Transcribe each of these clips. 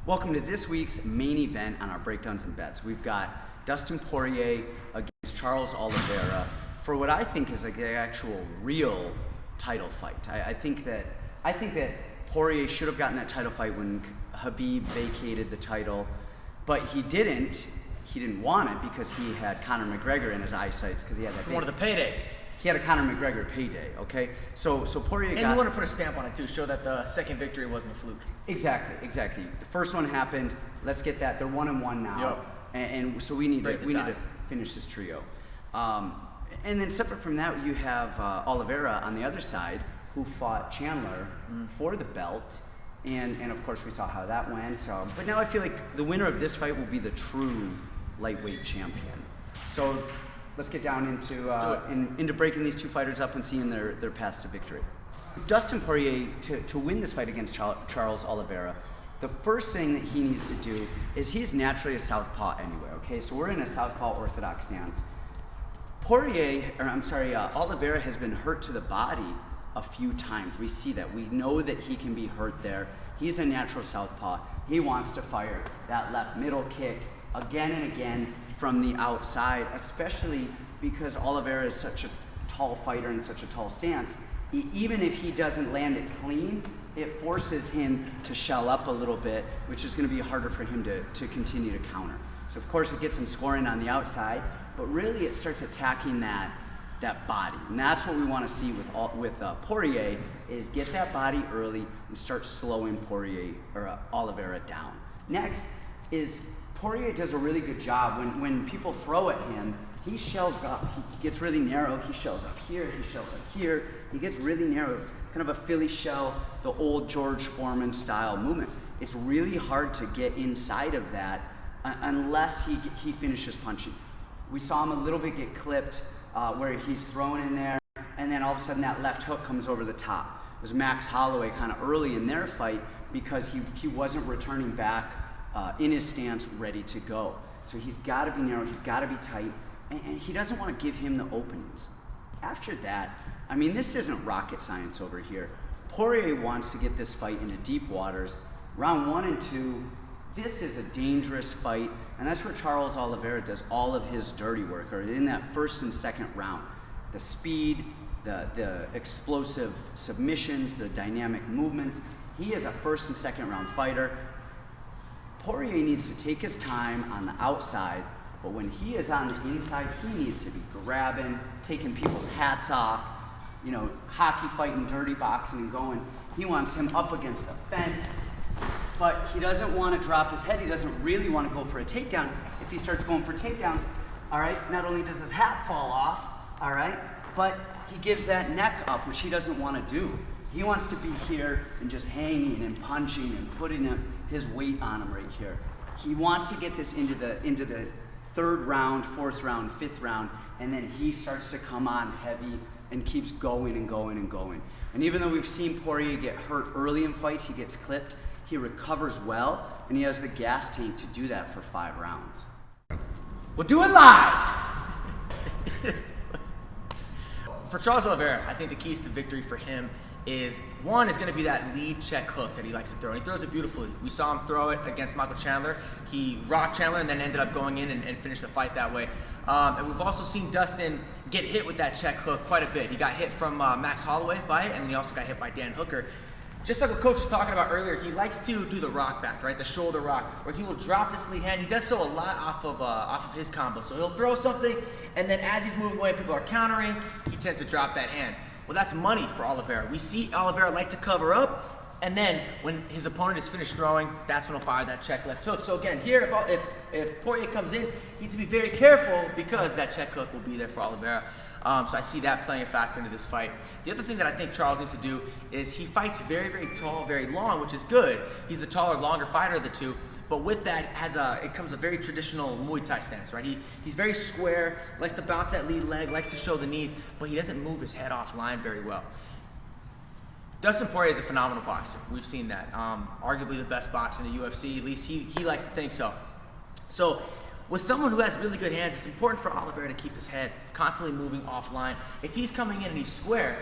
Welcome to this week's main event on our Breakdowns and Bets. We've got Dustin Poirier against Charles Oliveira for what I think is like the actual real title fight. I think that Poirier should have gotten that title fight when Khabib vacated the title, but he didn't. He didn't want it because he had Conor McGregor in his eyesights because he had that. He wanted the payday. He had a Conor McGregor payday, okay? So Poirier and you want to put a stamp on it too, show that the second victory wasn't a fluke. Exactly. The first one happened. Let's get that. They're 1-1 now, yep. and so we need to finish this trio. And then separate from that, you have Oliveira on the other side, who fought Chandler for the belt, and of course we saw how that went. But now I feel like the winner of this fight will be the true lightweight champion. So let's get down into breaking these two fighters up and seeing their paths to victory. Dustin Poirier, to win this fight against Charles Oliveira, the first thing that he needs to do is he's naturally a southpaw anyway, okay? So we're in a southpaw orthodox stance. Oliveira has been hurt to the body a few times. We see that. We know that he can be hurt there. He's a natural southpaw. He wants to fire that left middle kick again and again from the outside, especially because Oliveira is such a tall fighter and such a tall stance. Even if he doesn't land it clean, it forces him to shell up a little bit, which is going to be harder for him to continue to counter. So of course it gets him scoring on the outside, but really it starts attacking that body. And that's what we want to see with Poirier, is get that body early and start slowing Oliveira down. Next is Poirier does a really good job when people throw at him. He shells up. He gets really narrow. He shells up here. He shells up here. He gets really narrow, kind of a Philly shell, the old George Foreman style movement. It's really hard to get inside of that unless he finishes punching. We saw him a little bit get clipped where he's thrown in there, and then all of a sudden that left hook comes over the top. It was Max Holloway kind of early in their fight because he wasn't returning back in his stance, ready to go. So he's got to be narrow, he's got to be tight, and he doesn't want to give him the openings. After that, I mean, this isn't rocket science over here. Poirier wants to get this fight into deep waters. Round 1 and 2, this is a dangerous fight, and that's where Charles Oliveira does all of his dirty work, or in that first and second round. The speed, the explosive submissions, the dynamic movements. He is a first and second round fighter. Poirier needs to take his time on the outside, but when he is on the inside, he needs to be grabbing, taking people's hats off, hockey fighting, dirty boxing and going. He wants him up against the fence, but he doesn't want to drop his head. He doesn't really want to go for a takedown. If he starts going for takedowns, all right, not only does his hat fall off, all right, but he gives that neck up, which he doesn't want to do. He wants to be here and just hanging and punching and putting his weight on him right here. He wants to get this into the third round, fourth round, fifth round, and then he starts to come on heavy and keeps going and going and going. And even though we've seen Poirier get hurt early in fights, he gets clipped, he recovers well, and he has the gas tank to do that for 5 rounds. We'll do it live! For Charles Oliveira, I think the keys to victory for him is going to be that lead check hook that he likes to throw. And he throws it beautifully. We saw him throw it against Michael Chandler. He rocked Chandler and then ended up going in and finished the fight that way. And we've also seen Dustin get hit with that check hook quite a bit. He got hit from Max Holloway by it, and then he also got hit by Dan Hooker. Just like what Coach was talking about earlier, he likes to do the rock back, right? The shoulder rock, where he will drop this lead hand. He does so a lot off of his combo. So he'll throw something, and then as he's moving away, people are countering, he tends to drop that hand. Well, that's money for Oliveira. We see Oliveira like to cover up, and then when his opponent is finished throwing, that's when he'll fire that check left hook. So again, here, if Poirier comes in, he needs to be very careful because that check hook will be there for Oliveira. So I see that playing a factor into this fight. The other thing that I think Charles needs to do is he fights very, very tall, very long, which is good. He's the taller, longer fighter of the two. But with that, it comes a very traditional Muay Thai stance, right? He's very square, likes to bounce that lead leg, likes to show the knees, but he doesn't move his head offline very well. Dustin Poirier is a phenomenal boxer. We've seen that. Arguably the best boxer in the UFC, at least he likes to think so. So with someone who has really good hands, it's important for Oliveira to keep his head constantly moving offline. If he's coming in and he's square,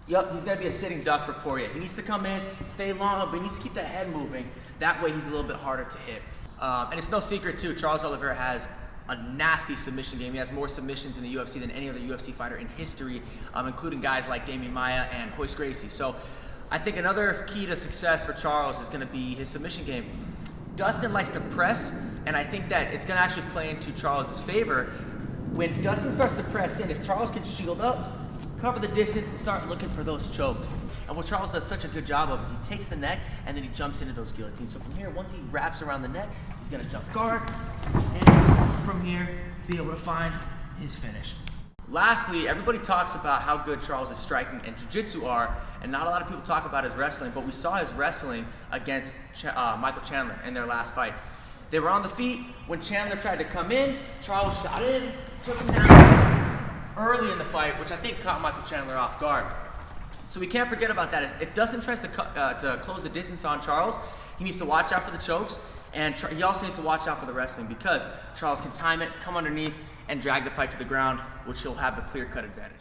Yep, he's going to be a sitting duck for Poirier. He needs to come in, stay long, but he needs to keep the head moving. That way he's a little bit harder to hit. And it's no secret, too, Charles Oliveira has a nasty submission game. He has more submissions in the UFC than any other UFC fighter in history, including guys like Damian Maia and Royce Gracie. So I think another key to success for Charles is going to be his submission game. Dustin likes to press, and I think that it's going to actually play into Charles' favor. When Dustin starts to press in, if Charles can shield up, cover the distance, and start looking for those chokes. And what Charles does such a good job of is he takes the neck and then he jumps into those guillotines. So from here, once he wraps around the neck, he's gonna jump guard, and from here, be able to find his finish. Lastly, everybody talks about how good Charles' striking and jiu-jitsu are, and not a lot of people talk about his wrestling, but we saw his wrestling against Michael Chandler in their last fight. They were on the feet. When Chandler tried to come in, Charles shot in, took him down early in the fight, which I think caught Michael Chandler off guard. So we can't forget about that. If Dustin tries to close the distance on Charles, he needs to watch out for the chokes, and he also needs to watch out for the wrestling, because Charles can time it, come underneath, and drag the fight to the ground, which he'll have the clear-cut advantage.